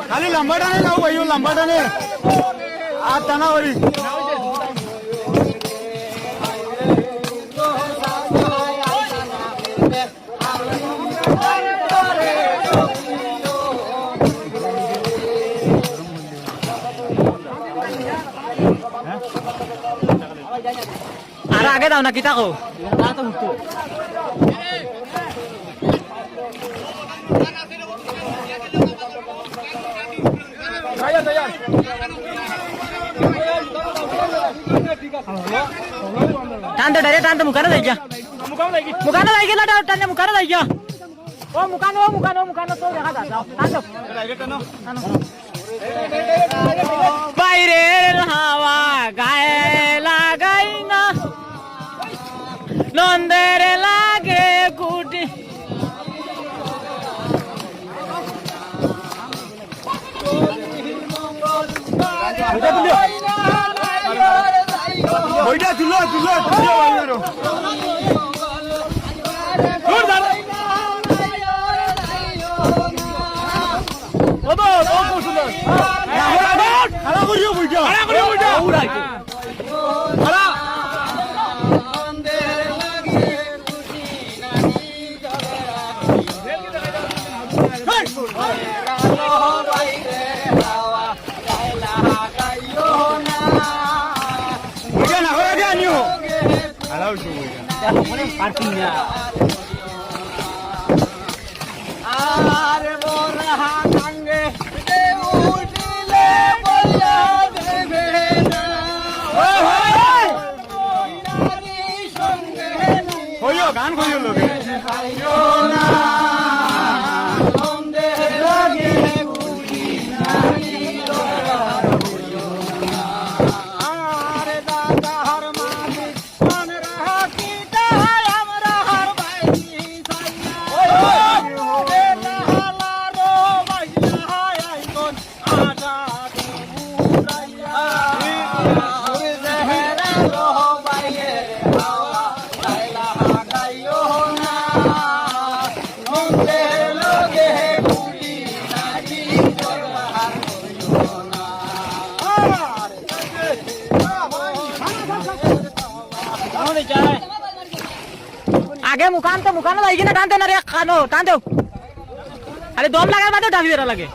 खाली लंबाटाने जाऊ भाई लंबाटाने आता ना वरी आगे दाव ना kita ko Tante dari tante muka na lagi. Muka na lagi lah tante muka na lagi. Oh muka na tuh jangan dah. Tante. Bayre hawa gaye lagai na. Londere lage kuti. ওইটা তুলো বাইরে খালা করিও বইটা Partinya. Are borah kange deudile bolla devena. Hoi nari songe hoyo গান কইও লোকে hayona sonde lage budi nari dora hoyona. Are dada har malik man raha ki আগে মুখানো যাই কিনা টানতে না রে কানো টান দেও আরে দম লাগার বাদে ডাবি বেড়া লাগে